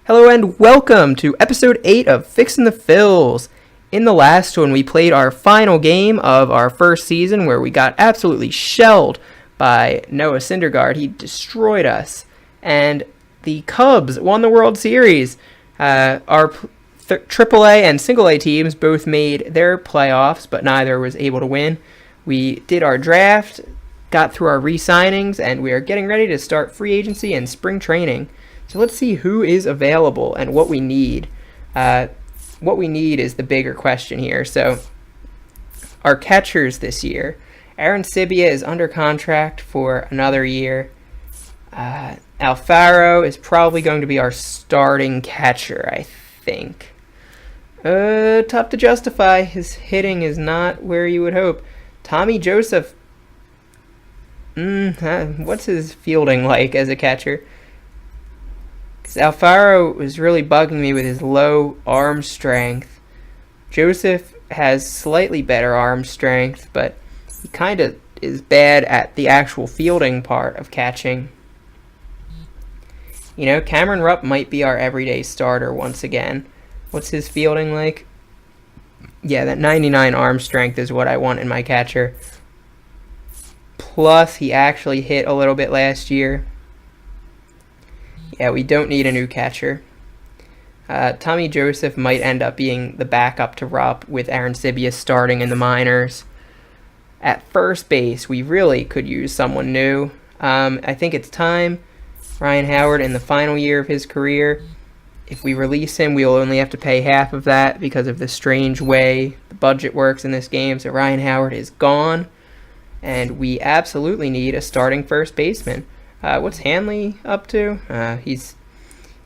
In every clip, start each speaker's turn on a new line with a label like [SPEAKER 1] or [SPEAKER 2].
[SPEAKER 1] Hello and welcome to episode 8 of Phixin the Phils. In the last one, we played our final game of our first season where we got absolutely shelled by Noah Syndergaard. He destroyed us. And the Cubs won the World Series. Our AAA and single-A teams both made their playoffs, but neither was able to win. We did our draft, got through our re-signings, and we are getting ready to start free agency and spring training. So let's see who is available and what we need. What we need is the bigger question here. So our catchers this year. Aaron Sibia is under contract for another year. Alfaro is probably going to be our starting catcher, I think. Tough to justify. His hitting is not where you would hope. Tommy Joseph. What's his fielding like as a catcher? Alfaro was really bugging me with his low arm strength. Joseph has slightly better arm strength, but he kind of is bad at the actual fielding part of catching. You know, Cameron Rupp might be our everyday starter once again. What's his fielding like? Yeah, that 99 arm strength is what I want in my catcher. Plus, he actually hit a little bit last year. Yeah, we don't need a new catcher. Tommy Joseph might end up being the backup to Rupp with Aaron Sibia starting in the minors. At first base, we really could use someone new. I think it's time. Ryan Howard in the final year of his career. If we release him, we will only have to pay half of that because of the strange way the budget works in this game. So Ryan Howard is gone, and we absolutely need a starting first baseman. What's Hanley up to?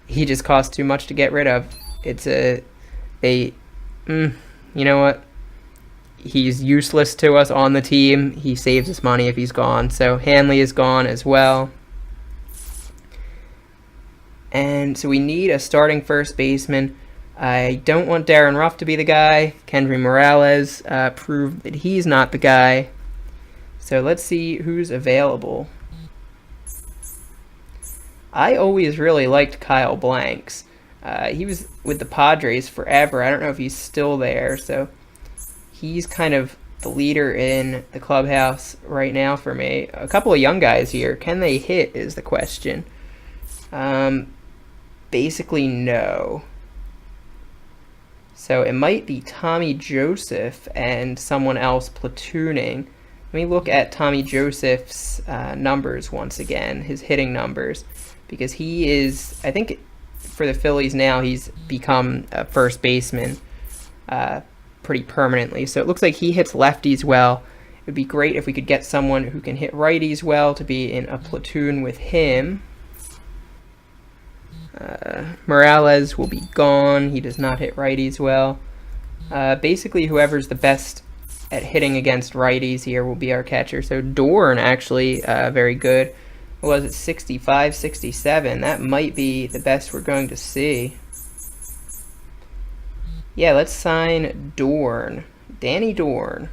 [SPEAKER 1] He just costs too much to get rid of. You know what? He's useless to us on the team. He saves us money if he's gone. So Hanley is gone as well. And so we need a starting first baseman. I don't want Darren Ruff to be the guy. Kendry Morales proved that he's not the guy. So let's see who's available. I always really liked Kyle Blanks. He was with the Padres forever. I don't know if he's still there. So he's kind of the leader in the clubhouse right now for me. A couple of young guys here. Can they hit is the question. Basically, no. So it might be Tommy Joseph and someone else platooning. Let me look at Tommy Joseph's numbers once again, his hitting numbers. Because he is, I think for the Phillies now, he's become a first baseman pretty permanently. So it looks like he hits lefties well. It would be great if we could get someone who can hit righties well to be in a platoon with him. Morales will be gone. He does not hit righties well. Basically, whoever's the best at hitting against righties here will be our catcher. So Dorn actually very good. What was it, 65, 67? That might be the best we're going to see. Yeah, let's sign Dorn. Danny Dorn.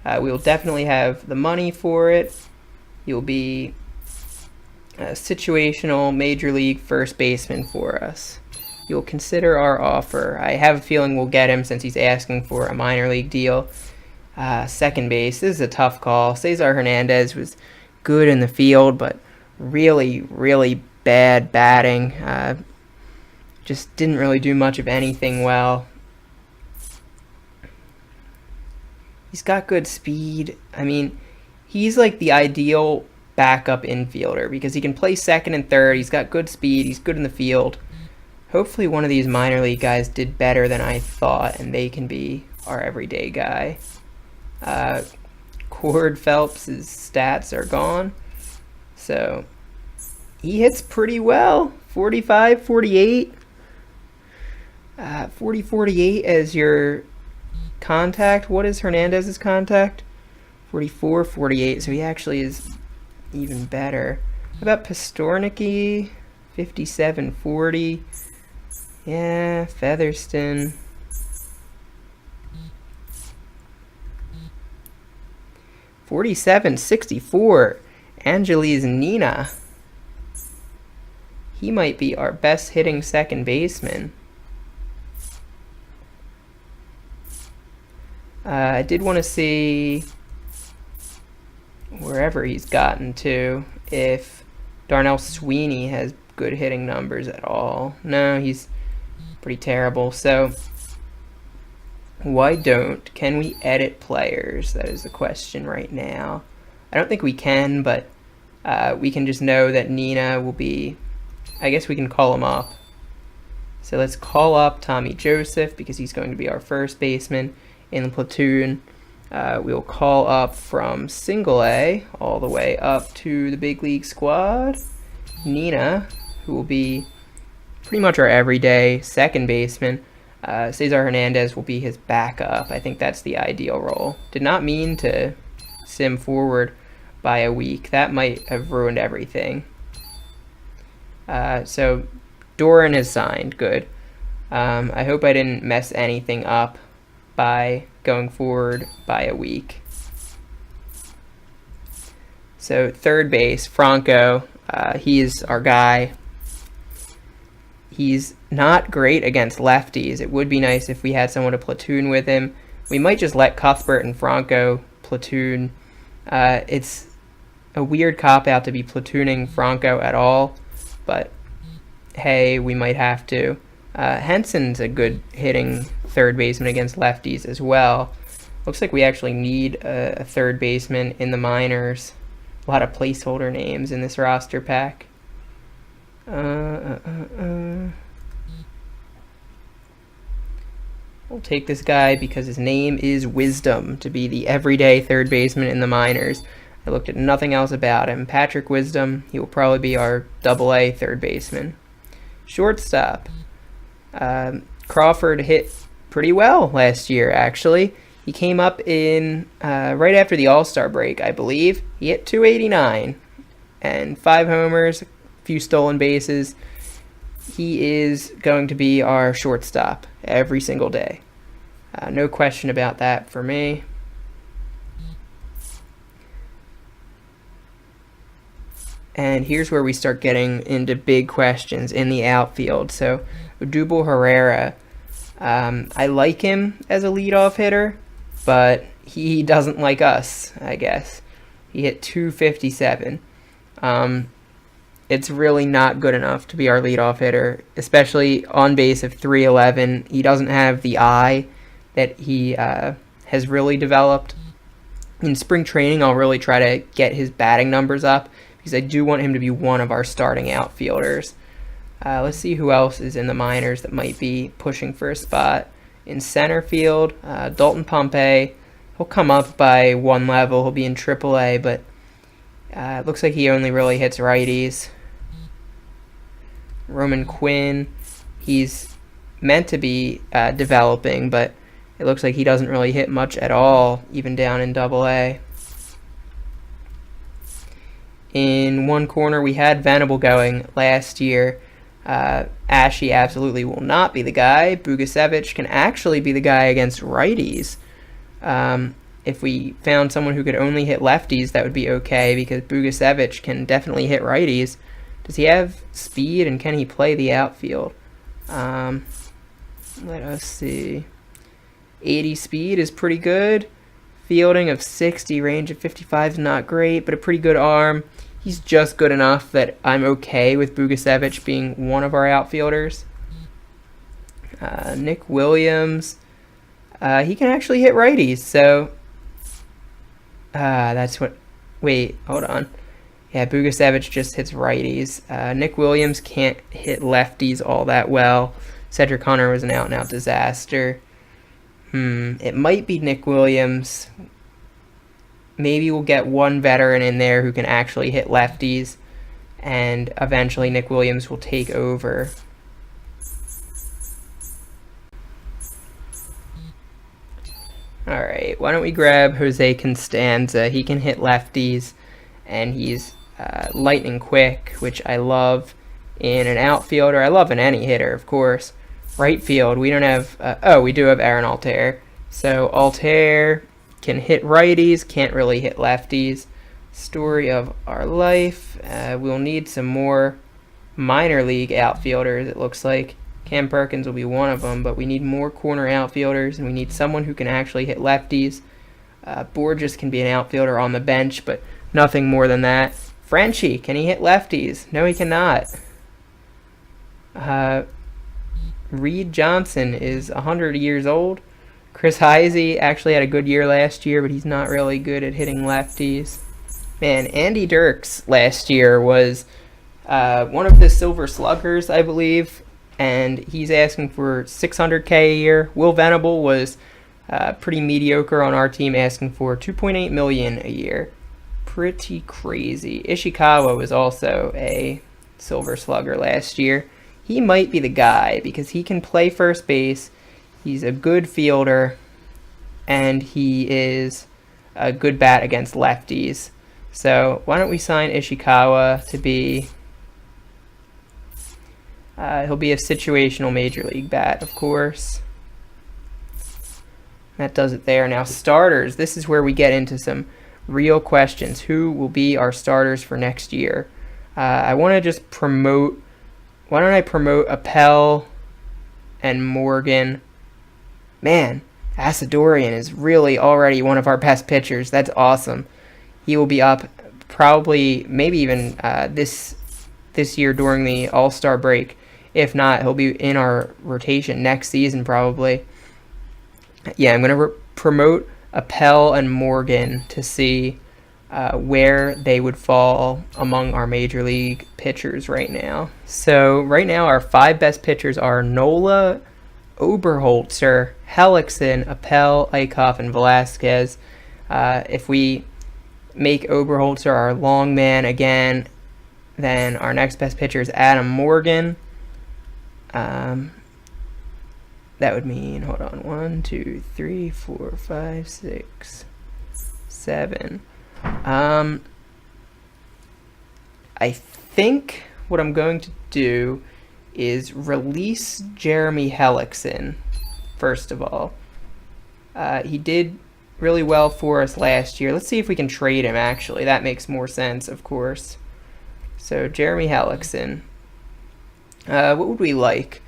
[SPEAKER 1] We will definitely have the money for it. He'll be a situational major league first baseman for us. You'll consider our offer. I have a feeling we'll get him since he's asking for a minor league deal. Second base, this is a tough call. Cesar Hernandez was good in the field, but really, really bad batting. Just didn't really do much of anything well. He's got good speed. I mean, he's like the ideal backup infielder because he can play second and third. He's got good speed. He's good in the field. Hopefully one of these minor league guys did better than I thought, and they can be our everyday guy. Cord Phelps' stats are gone. So he hits pretty well. 45, 48. 40, 48 as your contact. What is Hernandez's contact? 44, 48. So he actually is even better. How about Pastornicky? 57, 40. Yeah, Featherston. 47, 64. Angeles Nina. He might be our best hitting second baseman. I did want to see wherever he's gotten to if Darnell Sweeney has good hitting numbers at all. No, he's pretty terrible. So can we edit players? That is the question right now. I don't think we can, but we can just know that Nina will be, I guess we can call him up. So let's call up Tommy Joseph because he's going to be our first baseman in the platoon. We'll call up from single A all the way up to the big league squad Nina, who will be pretty much our everyday second baseman. Cesar Hernandez will be his backup. I think that's the ideal role. Did not mean to sim forward by a week. That might have ruined everything. So Doran is signed. Good. I hope I didn't mess anything up by going forward by a week. So third base, Franco. He's our guy. He's not great against lefties. It would be nice if we had someone to platoon with him. We might just let Cuthbert and Franco platoon. It's a weird cop-out to be platooning Franco at all, but hey, we might have to. Henson's a good hitting third baseman against lefties as well. Looks like we actually need a third baseman in the minors. A lot of placeholder names in this roster pack. We'll take this guy because his name is Wisdom to be the everyday third baseman in the minors. I looked at nothing else about him. Patrick Wisdom, he will probably be our AA third baseman. Shortstop. Crawford hit pretty well last year, actually. He came up in right after the All-Star break, I believe. He hit .289 and 5 homers, a few stolen bases. He is going to be our shortstop every single day. No question about that for me. And here's where we start getting into big questions in the outfield. So Odubel Herrera, I like him as a leadoff hitter, but he doesn't like us, I guess. He hit .257. It's really not good enough to be our leadoff hitter, especially on base of .311. He doesn't have the eye that he has really developed. In spring training, I'll really try to get his batting numbers up because I do want him to be one of our starting outfielders. Let's see who else is in the minors that might be pushing for a spot. In center field, Dalton Pompey. He'll come up by one level. He'll be in AAA, but it looks like he only really hits righties. Roman Quinn, he's meant to be developing, but it looks like he doesn't really hit much at all, even down in AA. In one corner, we had Venable going last year. Ashy absolutely will not be the guy. Bugasevich can actually be the guy against righties. If we found someone who could only hit lefties, that would be okay, because Bugasevich can definitely hit righties. Does he have speed, and can he play the outfield? Let us see. 80 speed is pretty good. Fielding of 60, range of 55 is not great, but a pretty good arm. He's just good enough that I'm okay with Bugasevich being one of our outfielders. Nick Williams, he can actually hit righties, so that's what. Wait, hold on. Yeah, Bugasevich just hits righties. Nick Williams can't hit lefties all that well. Cedric Hunter was an out-and-out disaster. It might be Nick Williams. Maybe we'll get one veteran in there who can actually hit lefties, and eventually Nick Williams will take over. Alright, why don't we grab Jose Constanza. He can hit lefties, and he's lightning quick, which I love in an outfielder. I love in any hitter, of course. Right field, we don't have... we do have Aaron Altair. So Altair can hit righties, can't really hit lefties. Story of our life. We'll need some more minor league outfielders, it looks like. Cam Perkins will be one of them, but we need more corner outfielders, and we need someone who can actually hit lefties. Borges can be an outfielder on the bench, but nothing more than that. Frenchie, can he hit lefties? No, he cannot. Reed Johnson is 100 years old. Chris Heisey actually had a good year last year, but he's not really good at hitting lefties. Man, Andy Dirks last year was one of the Silver Sluggers, I believe, and he's asking for $600K a year. Will Venable was pretty mediocre on our team, asking for $2.8 million a year. Pretty crazy. Ishikawa was also a Silver Slugger last year. He might be the guy because he can play first base. He's a good fielder, and he is a good bat against lefties. So why don't we sign Ishikawa to be... he'll be a situational major league bat, of course. That does it there. Now starters, this is where we get into some real questions. Who will be our starters for next year? I want to just promote... Why don't I promote Appel and Morgan? Man, Asadorian is really already one of our best pitchers. That's awesome. He will be up probably, maybe even this year during the All-Star break. If not, he'll be in our rotation next season probably. Yeah, I'm going to promote Appel and Morgan to see where they would fall among our major league pitchers right now. So right now our 5 best pitchers are Nola, Oberholzer, Hellickson, Appel, Eichhoff, and Velasquez. If we make Oberholzer our long man again, then our next best pitcher is Adam Morgan. That would mean, hold on, 1, 2, 3, 4, 5, 6, 7. I think what I'm going to do is release Jeremy Hellickson, first of all. He did really well for us last year. Let's see if we can trade him, actually. That makes more sense, of course. So, Jeremy Hellickson. What would we like?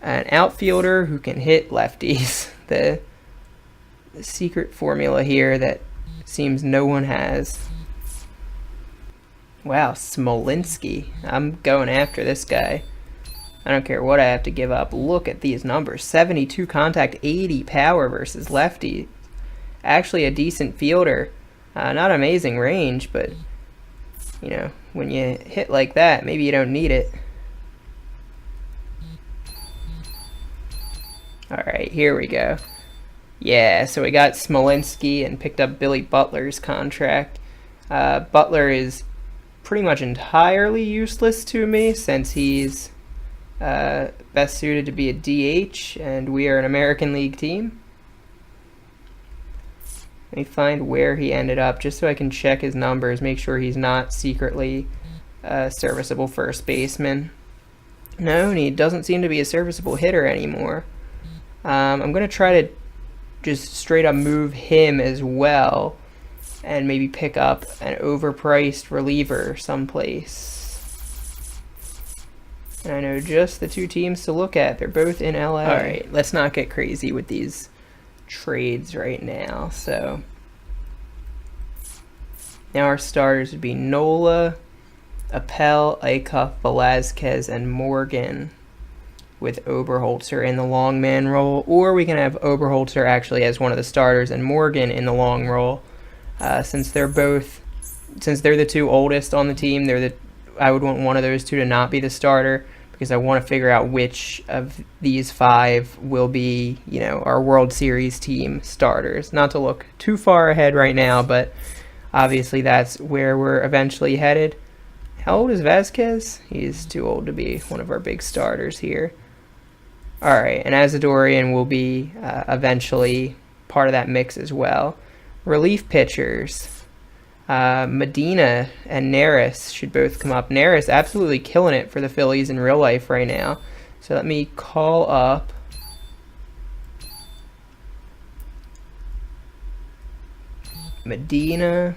[SPEAKER 1] An outfielder who can hit lefties. The secret formula here that seems no one has. Wow, Smolinski. I'm going after this guy. I don't care what I have to give up. Look at these numbers. 72 contact, 80 power versus lefty. Actually a decent fielder. Not amazing range, but, you know, when you hit like that, maybe you don't need it. Alright, here we go. Yeah, so we got Smolinski and picked up Billy Butler's contract. Butler is pretty much entirely useless to me since he's best suited to be a DH, and we are an American League team. Let me find where he ended up just so I can check his numbers, make sure he's not secretly a serviceable first baseman. No, and he doesn't seem to be a serviceable hitter anymore. I'm going to try to just straight up move him as well and maybe pick up an overpriced reliever someplace. And I know just the 2 teams to look at. They're both in LA. Alright, let's not get crazy with these trades right now. So now our starters would be Nola, Appel, Eichhoff, Velasquez, and Morgan, with Oberholzer in the long man role, or we can have Oberholzer actually as one of the starters and Morgan in the long role. Since they're the 2 oldest on the team, I would want one of those 2 to not be the starter because I want to figure out which of these 5 will be, you know, our World Series team starters. Not to look too far ahead right now, but obviously that's where we're eventually headed. How old is Vasquez? He's too old to be one of our big starters here. Alright, and Asadorian will be eventually part of that mix as well. Relief pitchers. Medina and Neris should both come up. Neris absolutely killing it for the Phillies in real life right now. So let me call up Medina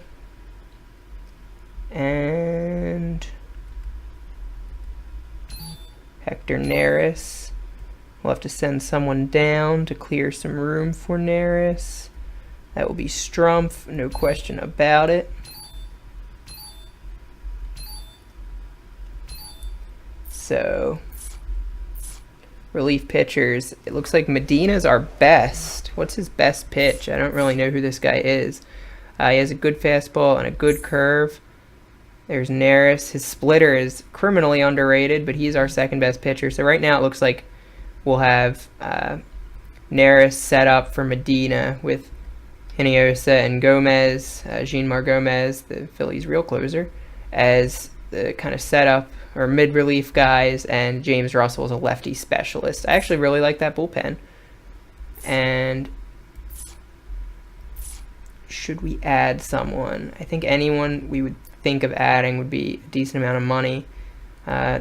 [SPEAKER 1] and Hector Neris. We'll have to send someone down to clear some room for Neris. That will be Strumpf, no question about it. So, relief pitchers. It looks like Medina's our best. What's his best pitch? I don't really know who this guy is. He has a good fastball and a good curve. There's Neris. His splitter is criminally underrated, but he's our second best pitcher. So right now it looks like we'll have Neris set up for Medina with Hinojosa and Gomez, Jean-Mar Gomez, the Phillies' real closer, as the kind of setup or mid-relief guys, and James Russell is a lefty specialist. I actually really like that bullpen. And should we add someone? I think anyone we would think of adding would be a decent amount of money.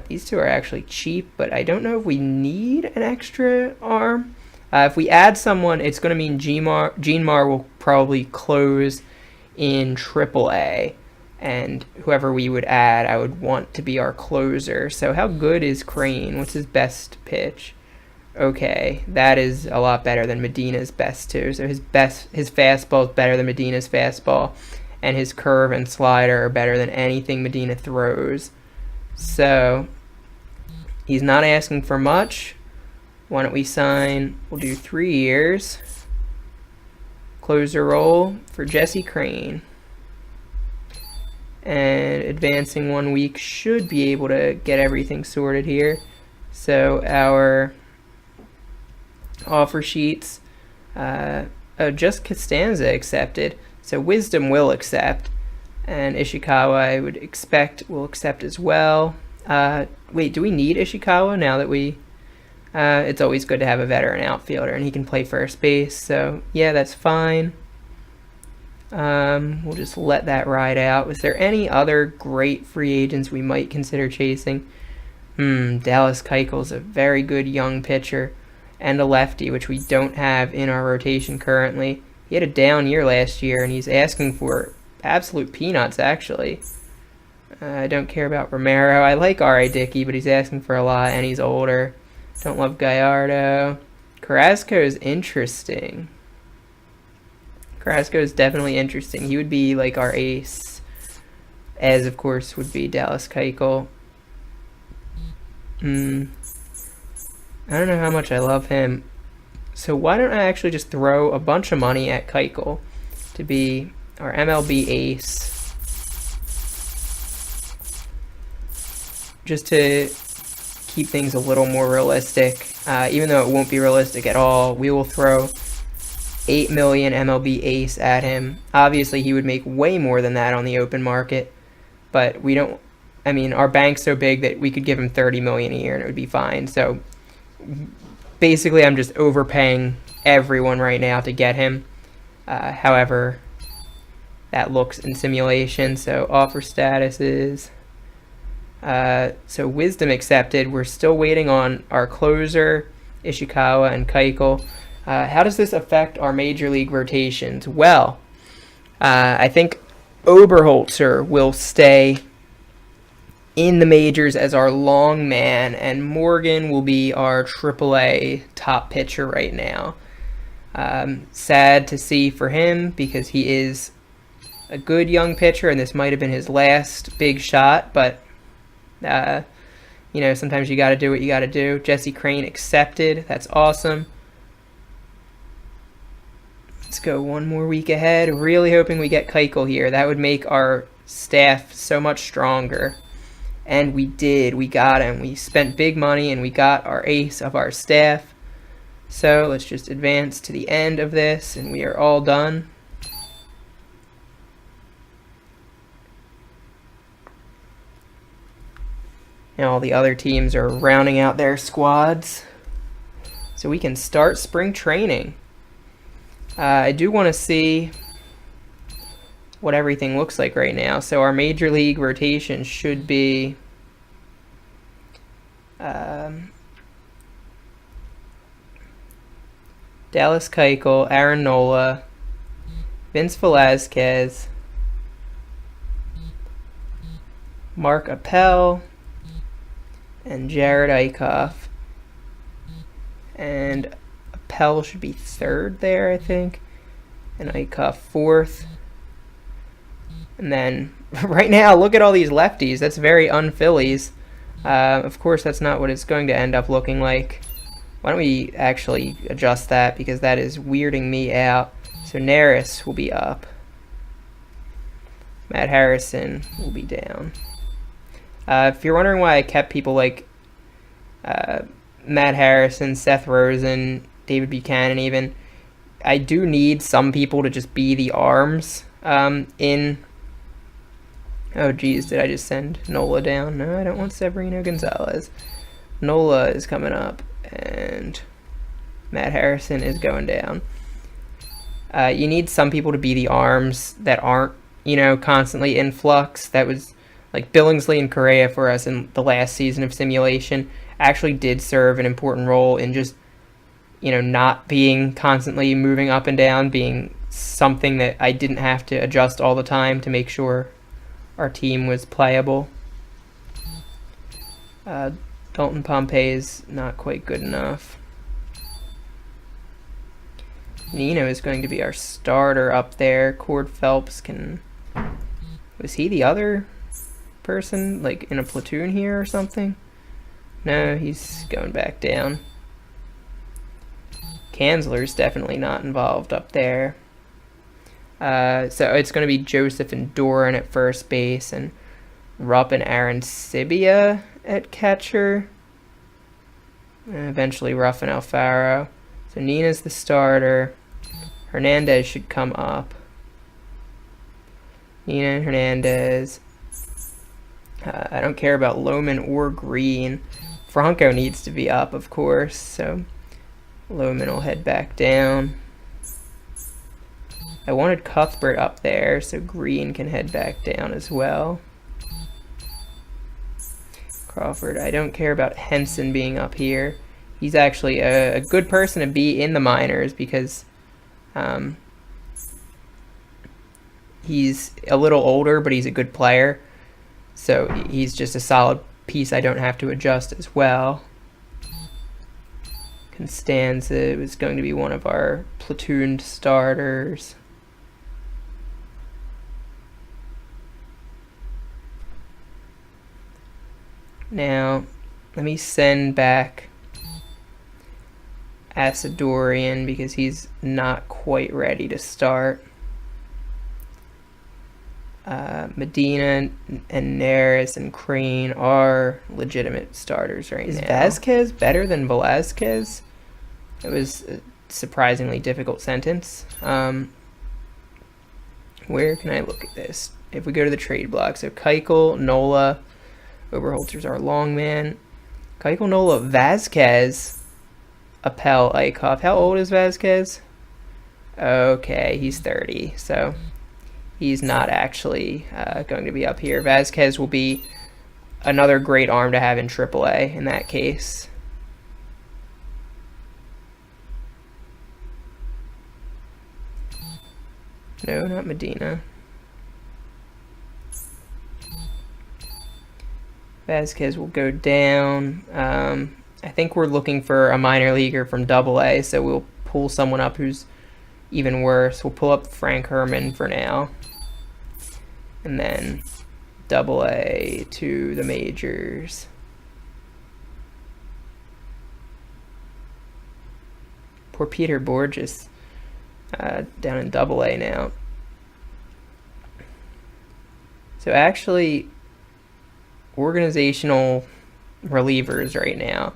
[SPEAKER 1] These two are actually cheap, but I don't know if we need an extra arm. If we add someone, it's going to mean Jean-Mar will probably close in AAA. And whoever we would add, I would want to be our closer. So how good is Crane? What's his best pitch? Okay, that is a lot better than Medina's best too. So his fastball is better than Medina's fastball, and his curve and slider are better than anything Medina throws. So he's not asking for much. Why don't we sign? We'll do 3 years. Closer role for Jesse Crane. And advancing 1 week should be able to get everything sorted here. So our offer sheets, just Costanza accepted. So Wisdom will accept, and Ishikawa I would expect will accept as well. Wait, do we need Ishikawa now that we? It's always good to have a veteran outfielder, and he can play first base. So yeah, that's fine. We'll just let that ride out. Was there any other great free agents we might consider chasing? Dallas Keuchel's a very good young pitcher and a lefty, which we don't have in our rotation currently. He had a down year last year, and he's asking for absolute peanuts, actually. I don't care about Romero. I like R.A. Dickey, but he's asking for a lot, and he's older. Don't love Gallardo. Carrasco is interesting. Carrasco is definitely interesting. He would be like our ace, as of course would be Dallas Keuchel. I don't know how much I love him. So why don't I actually just throw a bunch of money at Keuchel to be our MLB ace, just to keep things a little more realistic. Even though it won't be realistic at all, we will throw 8 million MLB ace at him. Obviously, he would make way more than that on the open market, but we don't. I mean, our bank's so big that we could give him 30 million a year and it would be fine. So basically, I'm just overpaying everyone right now to get him. However, that looks in simulation. So offer statuses. So Wisdom accepted. We're still waiting on our closer, Ishikawa and Keuchel. How does this affect our major league rotations? Well, I think Oberholzer will stay in the majors as our long man, and Morgan will be our AAA top pitcher right now. Sad to see for him because he is a good young pitcher, and this might have been his last big shot, but sometimes you got to do what you got to do. Jesse Crane accepted. That's awesome. Let's go 1 more week ahead. Really hoping we get Keuchel here. That would make our staff so much stronger. And we did. We got him. We spent big money and we got our ace of our staff. So let's just advance to the end of this and we are all done. And all the other teams are rounding out their squads. So we can start spring training. I do want to see what everything looks like right now. So our major league rotation should be Dallas Keuchel, Aaron Nola, Vince Velasquez, Mark Appel, and Jared Eichhoff. And Appel should be third there, I think. And Eichhoff fourth. And then, right now, look at all these lefties. That's very un-Phillies. Of course, that's not what it's going to end up looking like. Why don't we actually adjust that, because that is weirding me out. So Neris will be up. Matt Harrison will be down. If you're wondering why I kept people like Matt Harrison, Seth Rosen, David Buchanan even, I do need some people to just be the arms in... Oh geez, did I just send Nola down? No, I don't want Severino Gonzalez. Nola is coming up, and Matt Harrison is going down. You need some people to be the arms that aren't, constantly in flux. That was like Billingsley and Correa for us in the last season of simulation actually did serve an important role in just, not being constantly moving up and down, being something that I didn't have to adjust all the time to make sure our team was playable. Dalton Pompey is not quite good enough. Nino is going to be our starter up there. Cord Phelps was he the other person, like in a platoon here or something? No, he's going back down. Kanzler's definitely not involved up there. So it's going to be Joseph and Doran at first base, and Rupp and Aaron Sibia at catcher. And eventually Ruff and Alfaro. So Nina's the starter. Hernandez should come up. Nina and Hernandez. I don't care about Lohman or Green. Franco needs to be up, of course, so Lohman will head back down. I wanted Cuthbert up there, so Green can head back down as well. Crawford, I don't care about Henson being up here. He's actually a good person to be in the minors because he's a little older, but he's a good player. So he's just a solid piece I don't have to adjust as well. Constanza was going to be one of our platooned starters. Now, let me send back Asadorian because he's not quite ready to start. Medina and Neris and Crane are legitimate starters right now. Is Vasquez better than Velazquez? It was a surprisingly difficult sentence. Where can I look at this? If we go to the trade block, so Keuchel, Nola, Oberholzer's our long man. Keuchel, Nola, Vasquez, Appel, Eichhoff. How old is Vasquez? Okay, he's 30, so he's not actually going to be up here. Vasquez will be another great arm to have in AAA in that case. No, not Medina. Vasquez will go down. I think we're looking for a minor leaguer from AA, so we'll pull someone up who's even worse. We'll pull up Frank Herman for now. And then AA to the majors. Poor Peter Borges down in AA now. So actually, organizational relievers right now.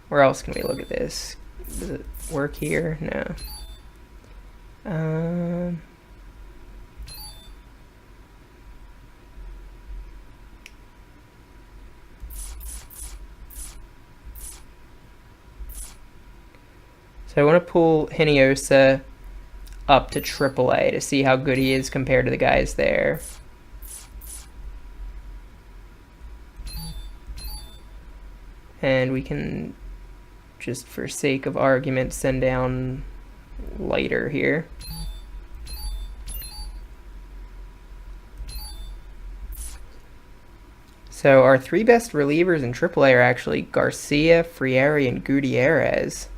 [SPEAKER 1] Where else can we look at this? Does it work here? No. So I want to pull Hinojosa up to AAA to see how good he is compared to the guys there. And we can, just for sake of argument, send down Leiter here. So our 3 best relievers in AAA are actually Garcia, Frieri, and Gutierrez.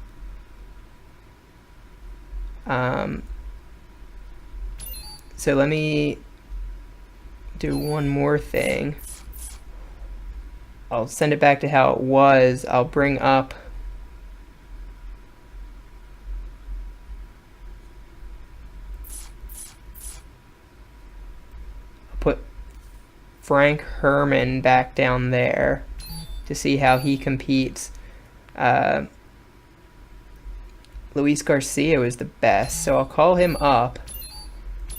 [SPEAKER 1] So let me do one more thing. I'll send it back to how it was. I'll bring up put Frank Herman back down there to see how he competes. Luis Garcia was the best, so I'll call him up.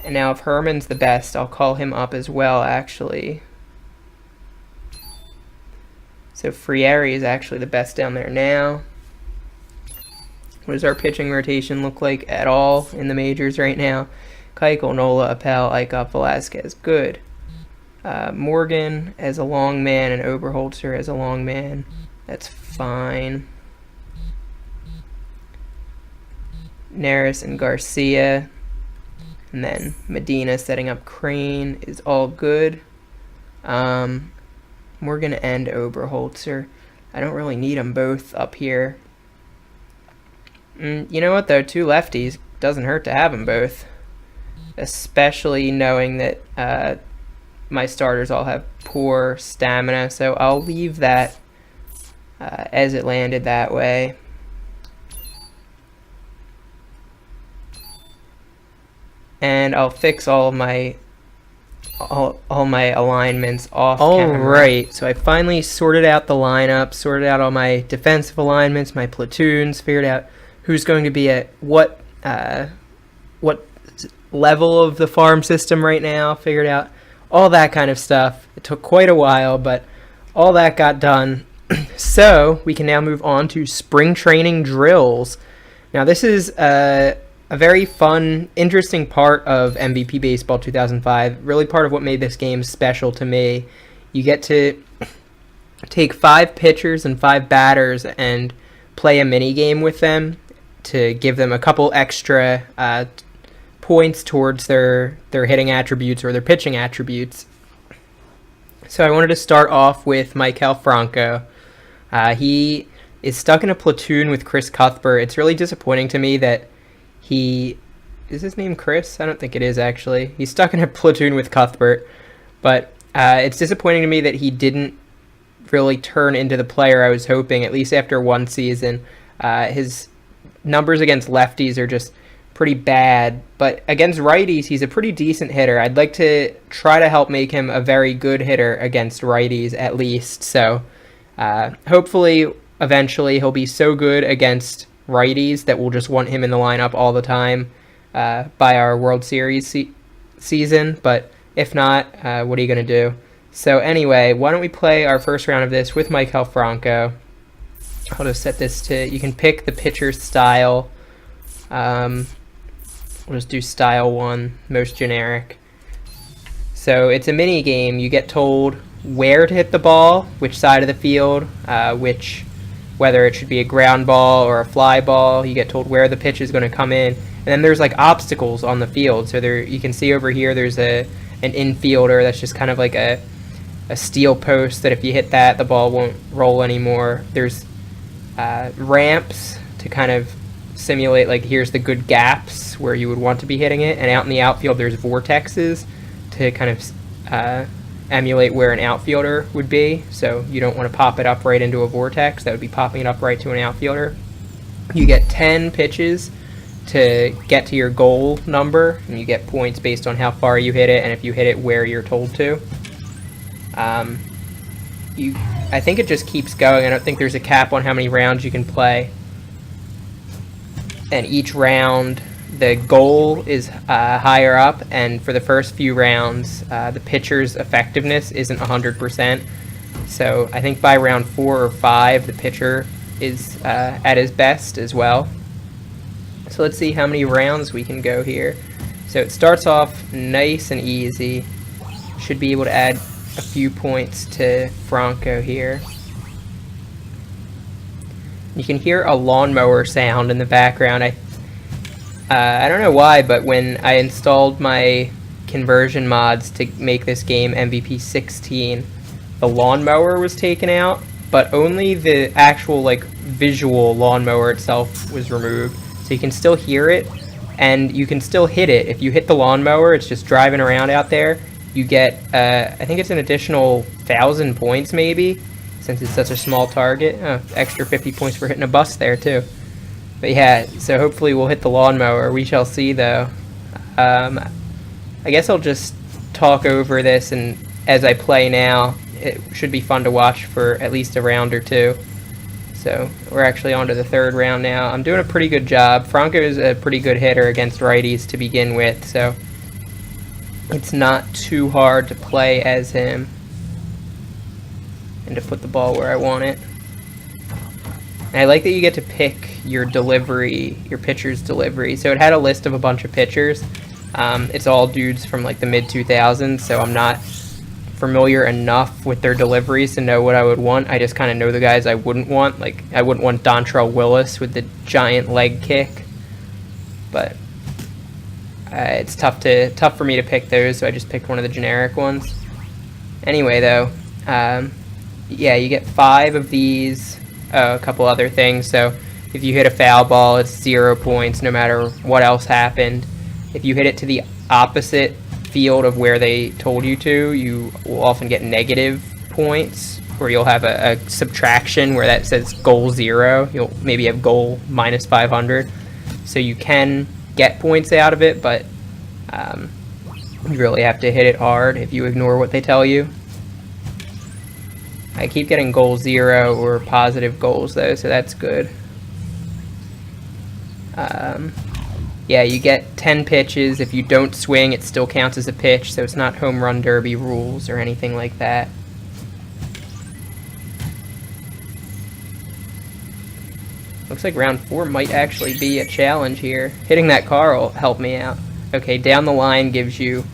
[SPEAKER 1] And now if Herman's the best, I'll call him up as well, actually. So Frieri is actually the best down there now. What does our pitching rotation look like at all in the majors right now? Keuchel, Nola, Appel, Eichhoff, Velasquez. Good. Morgan as a long man and Oberholzer as a long man. That's fine. Neris and Garcia. And then Medina setting up Crane is all good. Morgan and Oberholzer. I don't really need them both up here. You know what though? 2 lefties. Doesn't hurt to have them both. Especially knowing that my starters all have poor stamina. So I'll leave that as it landed that way. And I'll fix all my alignments off camera. Alright, so I finally sorted out the lineup, sorted out all my defensive alignments, my platoons, figured out who's going to be at what level of the farm system right now, figured out all that kind of stuff. It took quite a while, but all that got done. So we can now move on to spring training drills. Now this is a very fun, interesting part of MVP Baseball 2005. Really part of what made this game special to me. You get to take 5 pitchers and 5 batters and play a mini game with them to give them a couple extra points towards their hitting attributes or their pitching attributes. So I wanted to start off with Maikel Franco. He is stuck in a platoon with Chris Cuthbert. It's really disappointing to me that is his name Chris? I don't think it is, actually. He's stuck in a platoon with Cuthbert, but it's disappointing to me that he didn't really turn into the player I was hoping, at least after one season. His numbers against lefties are just pretty bad, but against righties, he's a pretty decent hitter. I'd like to try to help make him a very good hitter against righties, at least. So hopefully, eventually, he'll be so good against righties that we'll just want him in the lineup all the time by our World Series season. But if not, what are you going to do? So anyway, why don't we play our first round of this with Maikel Franco. I'll just set this to, you can pick the pitcher's style. We'll just do style 1, most generic. So it's a mini game. You get told where to hit the ball, which side of the field, whether it should be a ground ball or a fly ball. You get told where the pitch is going to come in. And then there's like obstacles on the field. So there, you can see over here there's an infielder that's just kind of like a steel post that if you hit that, the ball won't roll anymore. There's ramps to kind of simulate, like, here's the good gaps where you would want to be hitting it. And out in the outfield there's vortexes to kind of emulate where an outfielder would be. So you don't want to pop it up right into a vortex. That would be popping it up right to an outfielder. You get 10 pitches to get to your goal number, and you get points based on how far you hit it and if you hit it where you're told to. I think it just keeps going. I don't think there's a cap on how many rounds you can play. And each round, the goal is higher up, and for the first few rounds, the pitcher's effectiveness isn't 100%. So I think by round 4 or 5, the pitcher is at his best as well. So let's see how many rounds we can go here. So it starts off nice and easy. Should be able to add a few points to Franco here. You can hear a lawnmower sound in the background. I don't know why, but when I installed my conversion mods to make this game MVP 16, the lawnmower was taken out, but only the actual like visual lawnmower itself was removed. So you can still hear it, and you can still hit it. If you hit the lawnmower, it's just driving around out there. You get, I think it's an additional 1,000 points maybe, since it's such a small target. Oh, extra 50 points for hitting a bus there too. But yeah, so hopefully we'll hit the lawnmower. We shall see though. I guess I'll just talk over this, and as I play now, it should be fun to watch for at least a round or two. So we're actually on to the third round now. I'm doing a pretty good job. Franco is a pretty good hitter against righties to begin with, so it's not too hard to play as him and to put the ball where I want it. And I like that you get to pick your delivery, your pitcher's delivery. So it had a list of a bunch of pitchers. It's all dudes from like the mid-2000s, so I'm not familiar enough with their deliveries to know what I would want. I just kind of know the guys I wouldn't want. Like, I wouldn't want Dontrell Willis with the giant leg kick. But it's tough for me to pick those, so I just picked one of the generic ones. Anyway, though, yeah, you get 5 of these. A couple other things. So if you hit a foul ball, it's 0 points no matter what else happened. If you hit it to the opposite field of where they told you to, you will often get negative points, or you'll have a subtraction where that says goal 0. You'll maybe have goal minus 500. So you can get points out of it, but you really have to hit it hard if you ignore what they tell you. I keep getting goal 0 or positive goals though, so that's good. Yeah, you get 10 pitches. If you don't swing, it still counts as a pitch, so it's not home run derby rules or anything like that. Looks like round 4 might actually be a challenge here. Hitting that car will help me out. Okay, down the line gives you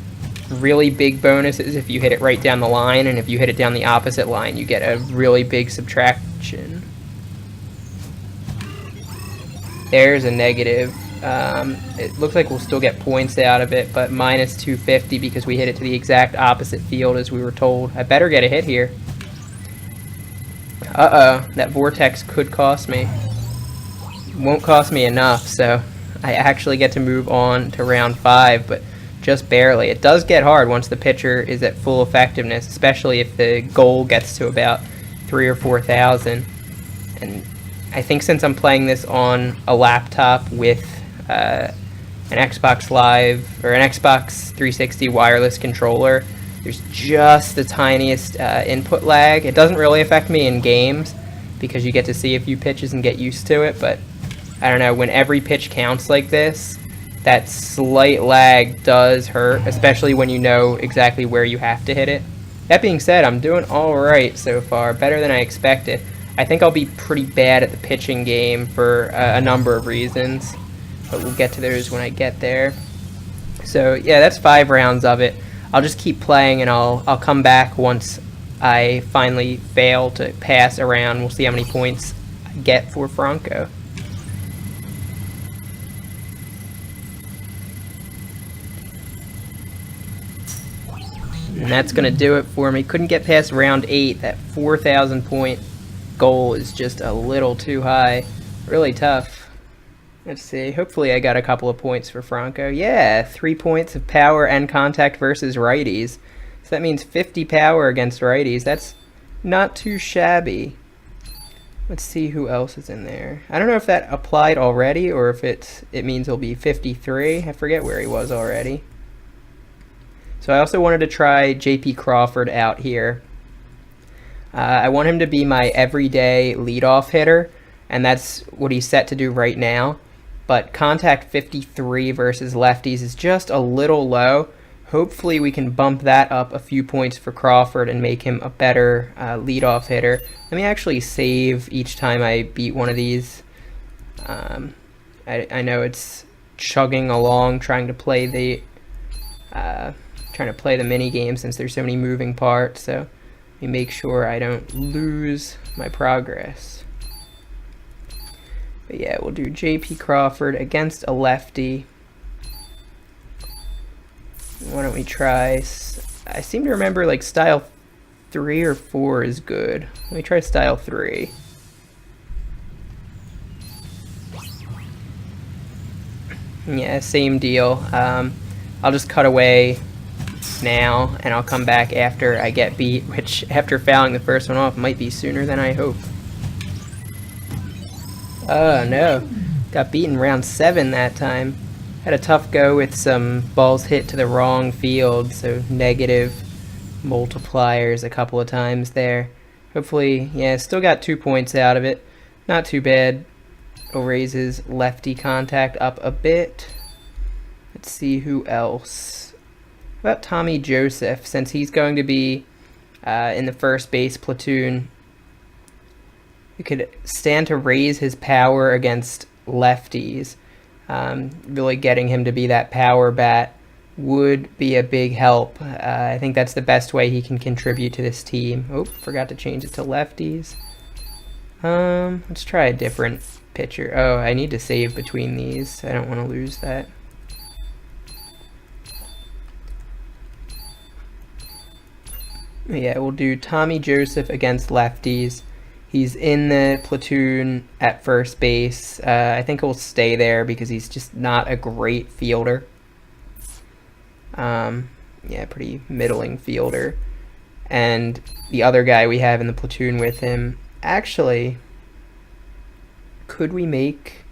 [SPEAKER 1] really big bonuses if you hit it right down the line, and if you hit it down the opposite line, you get a really big subtraction. There's a negative. It looks like we'll still get points out of it, but minus 250 because we hit it to the exact opposite field as we were told. I better get a hit here. Uh-oh, that vortex could cost me. Won't cost me enough, so I actually get to move on to round 5, but just barely. It does get hard once the pitcher is at full effectiveness, especially if the goal gets to about 3,000 or 4,000. And I think since I'm playing this on a laptop with an Xbox Live or an Xbox 360 wireless controller, there's just the tiniest input lag. It doesn't really affect me in games because you get to see a few pitches and get used to it, but I don't know, when every pitch counts like this, that slight lag does hurt, especially when you know exactly where you have to hit it. That being said, I'm doing alright so far, better than I expected. I think I'll be pretty bad at the pitching game for a number of reasons, but we'll get to those when I get there. So yeah, that's 5 rounds of it. I'll just keep playing and I'll come back once I finally fail to pass around. We'll see how many points I get for Franco. And that's going to do it for me. Couldn't get past round 8. That 4,000 point goal is just a little too high. Really tough. Let's see. Hopefully I got a couple of points for Franco. Yeah, 3 points of power and contact versus righties. So that means 50 power against righties. That's not too shabby. Let's see who else is in there. I don't know if that applied already or if it means he'll be 53. I forget where he was already. So I also wanted to try J.P. Crawford out here. I want him to be my everyday leadoff hitter, and that's what he's set to do right now. But contact 53 versus lefties is just a little low. Hopefully we can bump that up a few points for Crawford and make him a better leadoff hitter. Let me actually save each time I beat one of these. I know it's chugging along trying to play the mini game since there's so many moving parts, so let me make sure I don't lose my progress. But yeah, we'll do J.P. Crawford against a lefty. Why don't we try, I seem to remember like style 3 or 4 is good. Let me try style 3. Yeah, same deal. I'll just cut away now, and I'll come back after I get beat, which after fouling the first one off might be sooner than I hope. Oh no, got beaten round 7 that time. Had a tough go with some balls hit to the wrong field, so negative multipliers a couple of times there. Hopefully, yeah, still got 2 points out of it. Not too bad. It'll raise his lefty contact up a bit. Let's see who else. What about Tommy Joseph, since he's going to be in the first base platoon. You could stand to raise his power against lefties. Really getting him to be that power bat would be a big help. I think that's the best way he can contribute to this team. Oh, forgot to change it to lefties. Let's try a different pitcher. Oh, I need to save between these. I don't want to lose that. Yeah, we'll do Tommy Joseph against lefties. He's in the platoon at first base. I think he'll stay there because he's just not a great fielder. Yeah, pretty middling fielder. And the other guy we have in the platoon with him, actually, could we make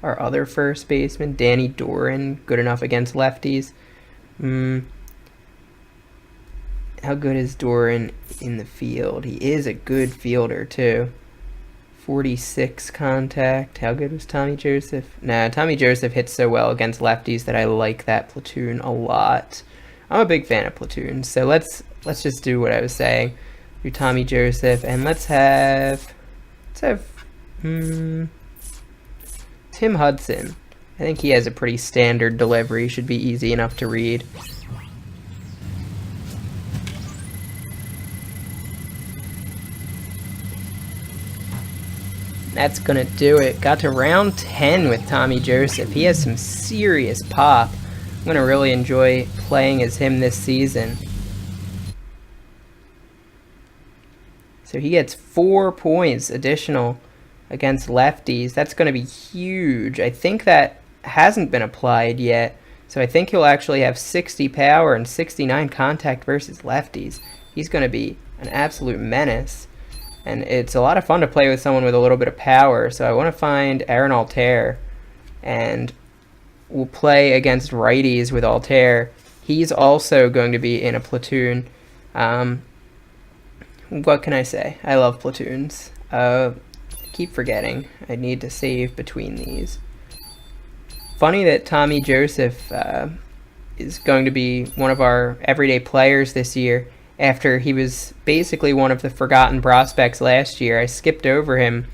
[SPEAKER 1] our other first baseman, Danny Doran, good enough against lefties? How good is Doran in the field? He is a good fielder too. 46 contact. How good was Tommy Joseph? Nah, Tommy Joseph hits so well against lefties that I like that platoon a lot. I'm a big fan of platoons, so let's just do what I was saying. Do Tommy Joseph, and let's have Tim Hudson. I think he has a pretty standard delivery. Should be easy enough to read. That's gonna do it. Got to round 10 with Tommy Joseph. He has some serious pop. I'm gonna really enjoy playing as him this season. So he gets 4 points additional against lefties. That's gonna be huge. I think that hasn't been applied yet. So I think he'll actually have 60 power and 69 contact versus lefties. He's gonna be an absolute menace. And it's a lot of fun to play with someone with a little bit of power. So I want to find Aaron Altair. And we'll play against righties with Altair. He's also going to be in a platoon. What can I say? I love platoons. Keep forgetting. I need to save between these. Funny that Tommy Joseph is going to be one of our everyday players this year. After he was basically one of the forgotten prospects last year. I skipped over him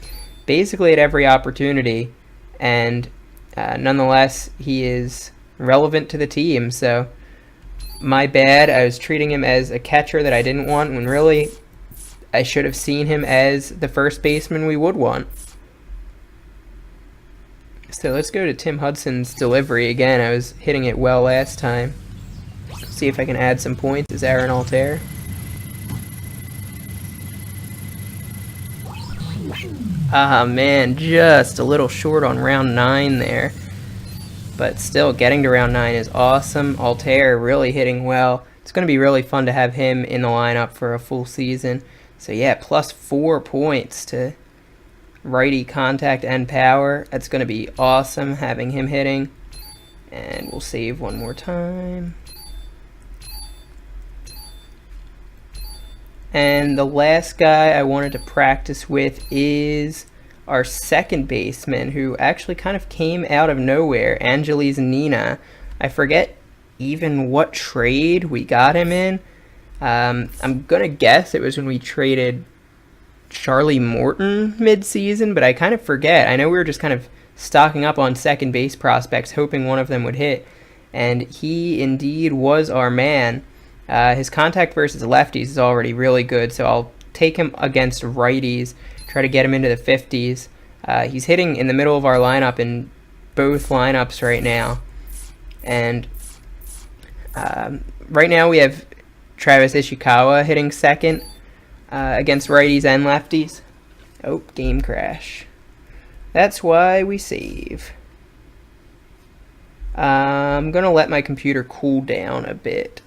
[SPEAKER 1] basically at every opportunity, and nonetheless, he is relevant to the team, so my bad. I was treating him as a catcher that I didn't want, when really I should have seen him as the first baseman we would want. So let's go to Tim Hudson's delivery again. I was hitting it well last time. See if I can add some points as Aaron Altair. Ah man, just a little short on round 9 there. But still, getting to round 9 is awesome. Altair really hitting well. It's going to be really fun to have him in the lineup for a full season. So yeah, plus 4 points to righty contact and power. That's going to be awesome having him hitting. And we'll save one more time. And the last guy I wanted to practice with is our second baseman, who actually kind of came out of nowhere, Angeles Nina. I forget even what trade we got him in. I'm going to guess it was when we traded Charlie Morton mid-season, but I kind of forget. I know we were just kind of stocking up on second base prospects, hoping one of them would hit. And he indeed was our man. His contact versus lefties is already really good, so I'll take him against righties, try to get him into the 50s. He's hitting in the middle of our lineup in both lineups right now. And right now we have Travis Ishikawa hitting second. against righties and lefties. Oh, game crash. That's why we save. I'm going to let my computer cool down a bit.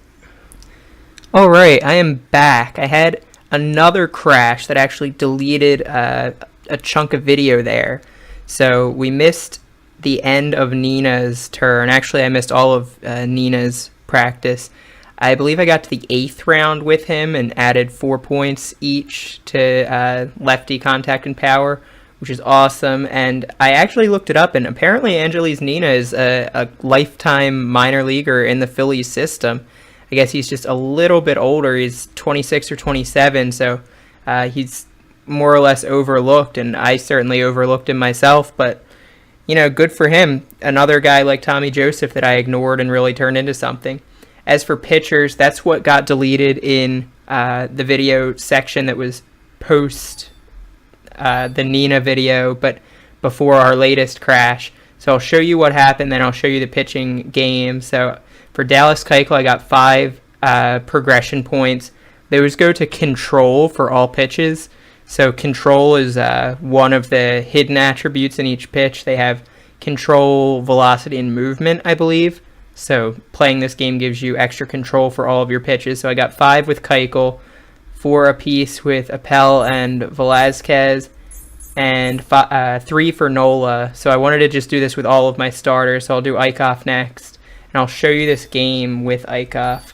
[SPEAKER 1] Alright, I am back. I had another crash that actually deleted a chunk of video there. So we missed the end of Nina's turn. Actually, I missed all of Nina's practice. I believe I got to the 8th round with him and added 4 points each to lefty contact and power, which is awesome. And I actually looked it up, and apparently Angeles Nina is a lifetime minor leaguer in the Phillies system. I guess he's just a little bit older. He's 26 or 27, so he's more or less overlooked, and I certainly overlooked him myself, but, you know, good for him. Another guy like Tommy Joseph that I ignored and really turned into something. As for pitchers, that's what got deleted in the video section that was post the Nina video, but before our latest crash. So I'll show you what happened, then I'll show you the pitching game. So for Dallas Keuchel, I got 5 progression points. Those go to control for all pitches. So control is one of the hidden attributes in each pitch. They have control, velocity, and movement, I believe. So playing this game gives you extra control for all of your pitches. So I got 5 with Keuchel, 4 apiece with Appel and Velazquez, and 3 for Nola. So I wanted to just do this with all of my starters. So I'll do Eichhoff next, and I'll show you this game with Eichhoff.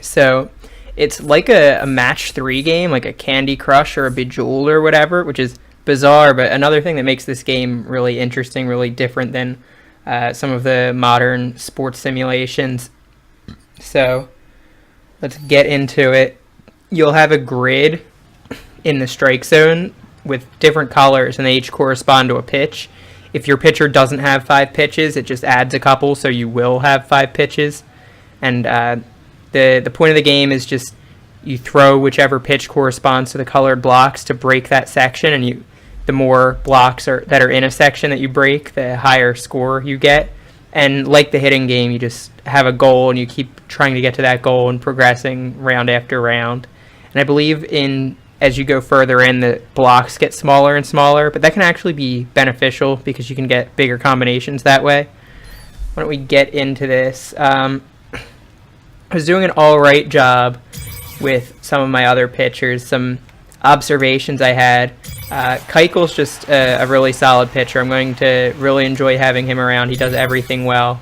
[SPEAKER 1] So it's like a match 3 game, like a Candy Crush or a Bejeweled or whatever, which is bizarre, but another thing that makes this game really interesting, really different than some of the modern sports simulations. So let's get into it. You'll have a grid in the strike zone with different colors, and they each correspond to a pitch. If your pitcher doesn't have 5 pitches, it just adds a couple, so you will have 5 pitches. And the point of the game is just you throw whichever pitch corresponds to the colored blocks to break that section, and the more blocks that are in a section that you break, the higher score you get. And like the hitting game, you just have a goal, and you keep trying to get to that goal and progressing round after round. And I believe as you go further in, the blocks get smaller and smaller, but that can actually be beneficial because you can get bigger combinations that way. Why don't we get into this? I was doing an all-right job with some of my other pitchers, some observations I had. Keuchel's just a really solid pitcher. I'm going to really enjoy having him around. He does everything well.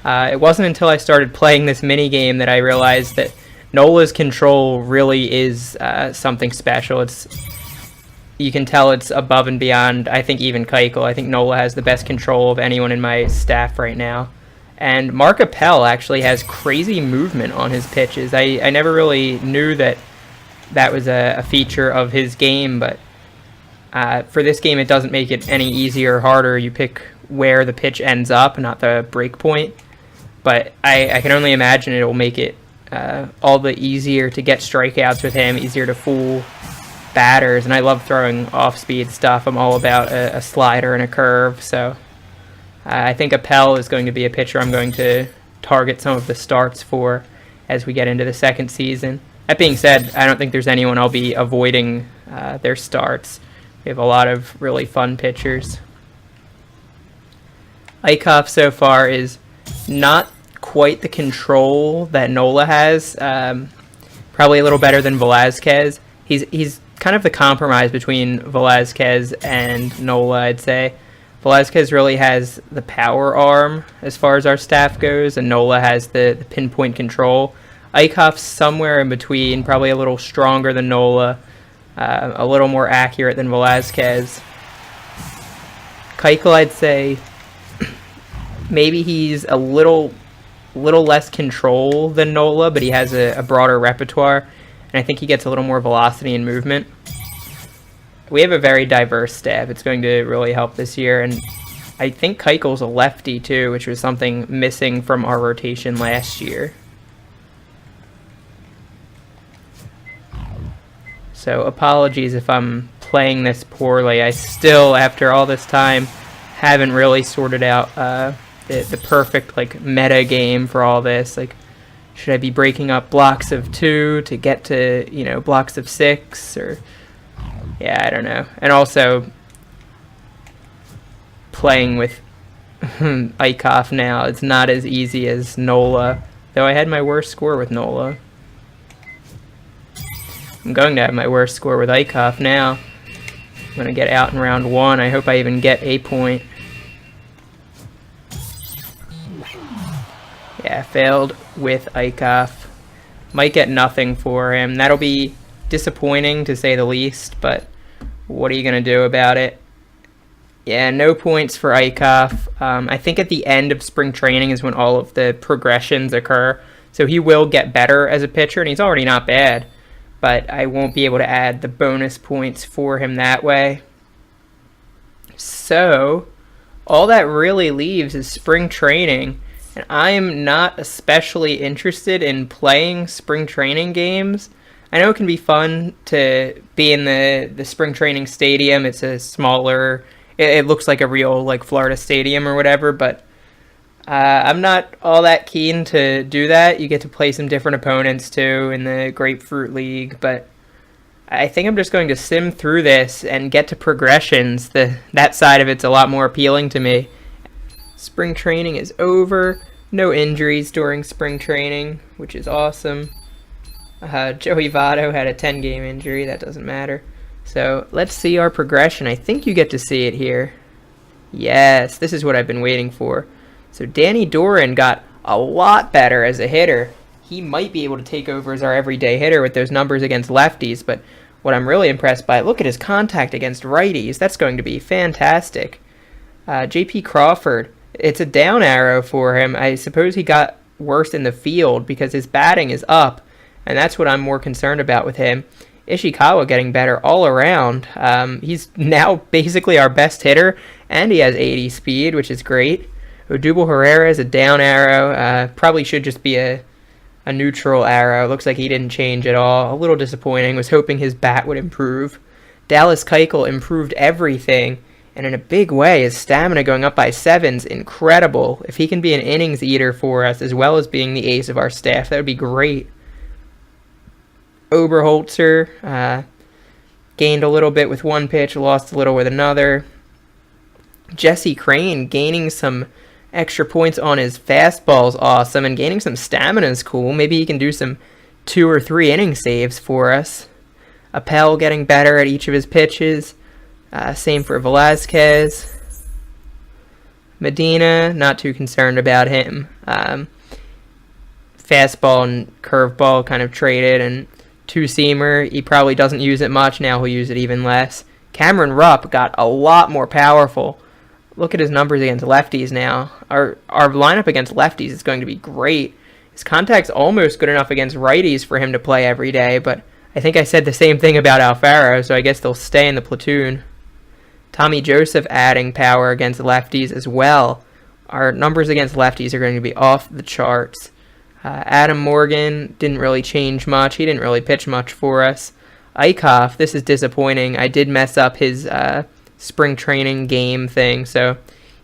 [SPEAKER 1] It wasn't until I started playing this mini game that I realized that Nola's control really is something special. You can tell it's above and beyond, I think, even Keuchel. I think Nola has the best control of anyone in my staff right now. And Mark Appel actually has crazy movement on his pitches. I never really knew that was a feature of his game, but for this game it doesn't make it any easier or harder. You pick where the pitch ends up, not the break point. But I can only imagine it will make it all the easier to get strikeouts with him, easier to fool batters. And I love throwing off-speed stuff. I'm all about a slider and a curve, so I think Appel is going to be a pitcher I'm going to target some of the starts for as we get into the second season. That being said, I don't think there's anyone I'll be avoiding their starts. We have a lot of really fun pitchers. Eichhoff so far is not quite the control that Nola has. Probably a little better than Velazquez. He's kind of the compromise between Velazquez and Nola, I'd say. Velazquez really has the power arm as far as our staff goes, and Nola has the pinpoint control. Eichhoff's somewhere in between, probably a little stronger than Nola, a little more accurate than Velazquez. Keuchel, I'd say, maybe he's a little less control than Nola, but he has a broader repertoire, and I think he gets a little more velocity and movement. We have a very diverse staff. It's going to really help this year, and I think Keuchel's a lefty too, which was something missing from our rotation last year. So apologies if I'm playing this poorly. I still, after all this time, haven't really sorted out the perfect meta game for all this. Should I be breaking up blocks of 2 to get to, blocks of 6? Or, yeah, I don't know. And also, playing with Eichhoff now, it's not as easy as Nola. Though I had my worst score with Nola. I'm going to have my worst score with Eichhoff now. I'm going to get out in round 1. I hope I even get a point. Yeah, failed with Eichhoff. Might get nothing for him. That'll be disappointing, to say the least, but what are you going to do about it? Yeah, no points for Eichhoff. I think at the end of spring training is when all of the progressions occur. So he will get better as a pitcher, and he's already not bad. But I won't be able to add the bonus points for him that way. So, all that really leaves is spring training. And I am not especially interested in playing spring training games. I know it can be fun to be in the spring training stadium. It's a smaller, it looks like a real like Florida stadium or whatever, but I'm not all that keen to do that. You get to play some different opponents too in the Grapefruit League, but I think I'm just going to sim through this and get to progressions. That side of it's a lot more appealing to me. Spring training is over. No injuries during spring training, which is awesome. Joey Votto had a 10-game injury. That doesn't matter. So let's see our progression. I think you get to see it here. Yes, this is what I've been waiting for. So Danny Doran got a lot better as a hitter. He might be able to take over as our everyday hitter with those numbers against lefties, but what I'm really impressed by, look at his contact against righties. That's going to be fantastic. J.P. Crawford, it's a down arrow for him. I suppose he got worse in the field because his batting is up, and that's what I'm more concerned about with him. Ishikawa getting better all around. He's now basically our best hitter, and he has 80 speed, which is great. Odubel Herrera is a down arrow. Probably should just be a neutral arrow. Looks like he didn't change at all. A little disappointing. Was hoping his bat would improve. Dallas Keuchel improved everything, and in a big way, his stamina going up by 7's incredible. If he can be an innings eater for us, as well as being the ace of our staff, that would be great. Oberholzer gained a little bit with one pitch, lost a little with another. Jesse Crane gaining some extra points on his fastball is awesome, and gaining some stamina is cool. Maybe he can do some 2 or 3 inning saves for us. Appel getting better at each of his pitches. Same for Velazquez. Medina, not too concerned about him. Fastball and curveball kind of traded, and two-seamer, he probably doesn't use it much. Now he'll use it even less. Cameron Rupp got a lot more powerful. Look at his numbers against lefties now. Our lineup against lefties is going to be great. His contact's almost good enough against righties for him to play every day, but I think I said the same thing about Alfaro, so I guess they'll stay in the platoon. Tommy Joseph adding power against lefties as well. Our numbers against lefties are going to be off the charts. Adam Morgan didn't really change much. He didn't really pitch much for us. Eichhoff, this is disappointing. I did mess up his spring training game thing, so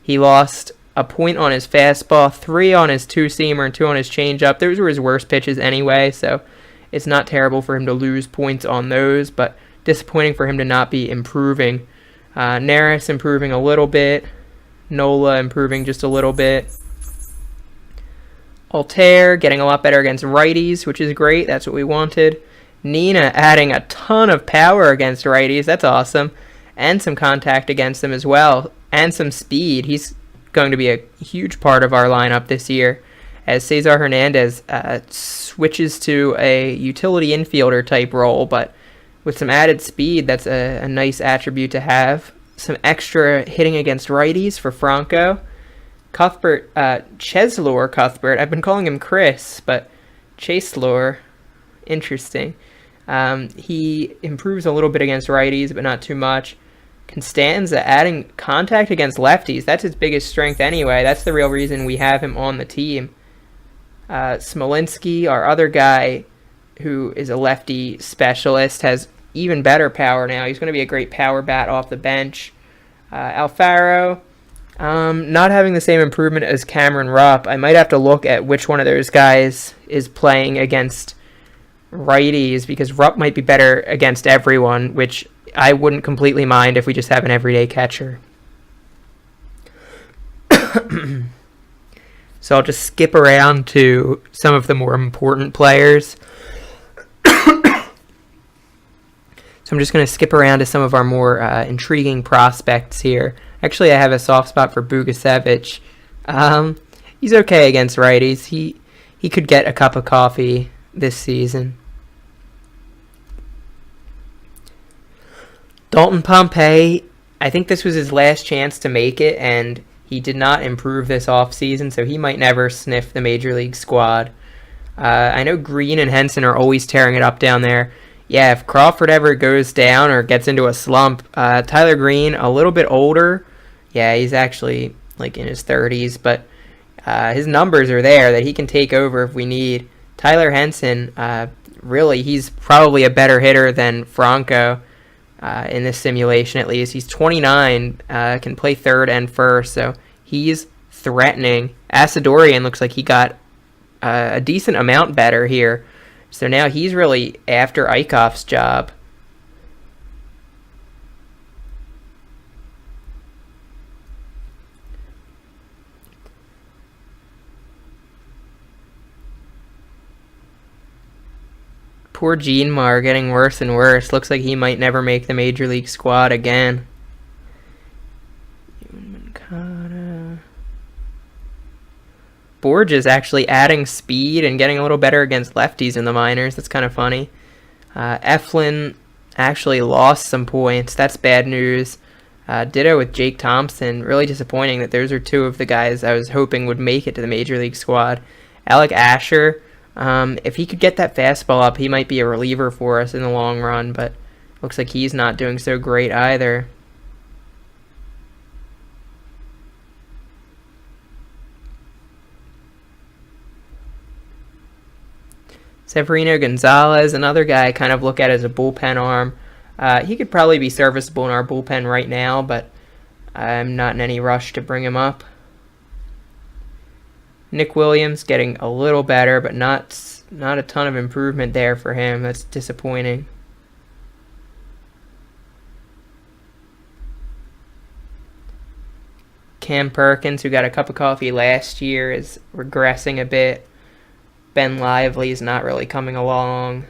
[SPEAKER 1] he lost a point on his fastball, 3 on his two-seamer, and 2 on his changeup. Those were his worst pitches anyway, so it's not terrible for him to lose points on those, but disappointing for him to not be improving. Neris improving a little bit. Nola improving just a little bit. Altair getting a lot better against righties, which is great. That's what we wanted. Nina adding a ton of power against righties. That's awesome. And some contact against them as well. And some speed. He's going to be a huge part of our lineup this year, as Cesar Hernandez switches to a utility infielder type role, but with some added speed, that's a nice attribute to have. Some extra hitting against righties for Franco. Cuthbert, Cheslor Cuthbert, I've been calling him Chris, but Cheslor, interesting. He improves a little bit against righties, but not too much. Constanza adding contact against lefties. That's his biggest strength anyway. That's the real reason we have him on the team. Smolinski, our other guy, who is a lefty specialist, has even better power now. He's going to be a great power bat off the bench. Alfaro, Not having the same improvement as Cameron Rupp, I might have to look at which one of those guys is playing against righties, because Rupp might be better against everyone, which I wouldn't completely mind if we just have an everyday catcher. So I'll just skip around to some of the more important players. So I'm just going to skip around to some of our more intriguing prospects here. Actually, I have a soft spot for Bugasevich. He's okay against righties. He could get a cup of coffee this season. Dalton Pompey, I think this was his last chance to make it, and he did not improve this offseason, so he might never sniff the Major League squad. I know Green and Henson are always tearing it up down there. Yeah, if Crawford ever goes down or gets into a slump, Tyler Green, a little bit older. Yeah, he's actually like in his 30s, but his numbers are there that he can take over if we need. Tyler Henson, really, he's probably a better hitter than Franco in this simulation at least. He's 29, can play third and first, so he's threatening. Asadorian looks like he got a decent amount better here. So now he's really after Eichhoff's job. Poor Genmar getting worse and worse. Looks like he might never make the Major League squad again. Borges actually adding speed and getting a little better against lefties in the minors. That's kind of funny. Eflin actually lost some points. That's bad news. Ditto with Jake Thompson. Really disappointing that those are two of the guys I was hoping would make it to the Major League squad. Alec Asher, if he could get that fastball up, he might be a reliever for us in the long run, but looks like he's not doing so great either. Severino Gonzalez, another guy I kind of look at as a bullpen arm. He could probably be serviceable in our bullpen right now, but I'm not in any rush to bring him up. Nick Williams getting a little better, but not a ton of improvement there for him. That's disappointing. Cam Perkins, who got a cup of coffee last year, is regressing a bit. Ben Lively is not really coming along.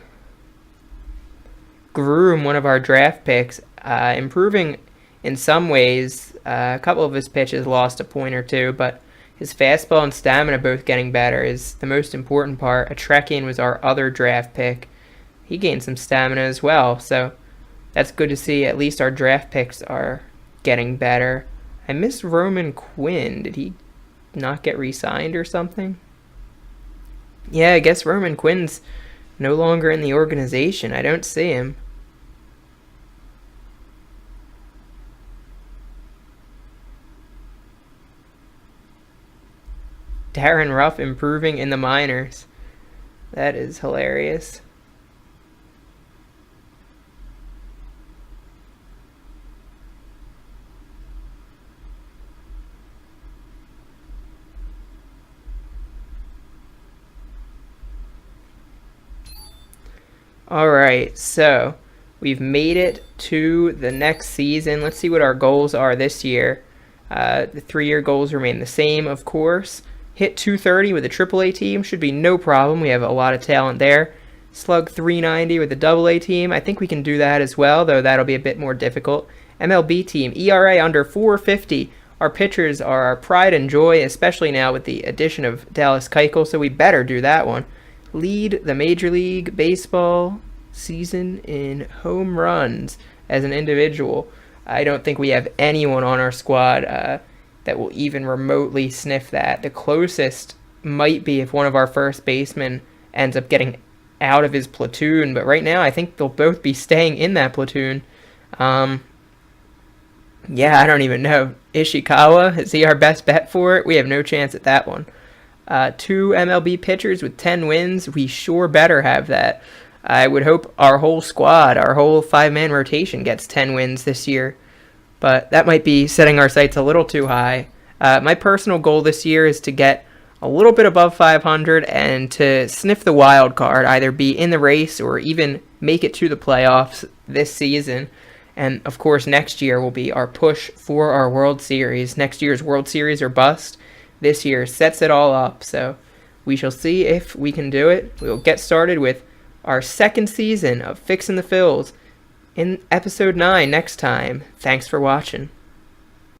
[SPEAKER 1] Groom, one of our draft picks, improving in some ways. A couple of his pitches lost a point or two, but his fastball and stamina both getting better is the most important part. Atrekian was our other draft pick. He gained some stamina as well, so that's good to see. At least our draft picks are getting better. I miss Roman Quinn. Did he not get re-signed or something? Yeah, I guess Roman Quinn's no longer in the organization. I don't see him. Darren Ruff improving in the minors. That is hilarious. Alright, so we've made it to the next season. Let's see what our goals are this year. The 3-year goals remain the same, of course. Hit 230 with a AAA team should be no problem. We have a lot of talent there. Slug 390 with a AA team. I think we can do that as well, though that'll be a bit more difficult. MLB team, ERA under 450. Our pitchers are our pride and joy, especially now with the addition of Dallas Keuchel, so we better do that one. Lead the Major League Baseball season in home runs as an individual. I don't think we have anyone on our squad that will even remotely sniff that. The closest might be if one of our first basemen ends up getting out of his platoon, but right now I think they'll both be staying in that platoon. Yeah, I don't even know. Ishikawa, is he our best bet for it? We have no chance at that one. 2 MLB pitchers with 10 wins. We sure better have that. I would hope our whole squad, our whole 5-man rotation gets 10 wins this year. But that might be setting our sights a little too high. My personal goal this year is to get a little bit above 500 and to sniff the wild card, either be in the race or even make it to the playoffs this season. And of course, next year will be our push for our World Series. Next year's World Series or bust. This year sets it all up. So we shall see if we can do it. We will get started with our second season of Phixin the Phils in episode 9 next time. Thanks for watching.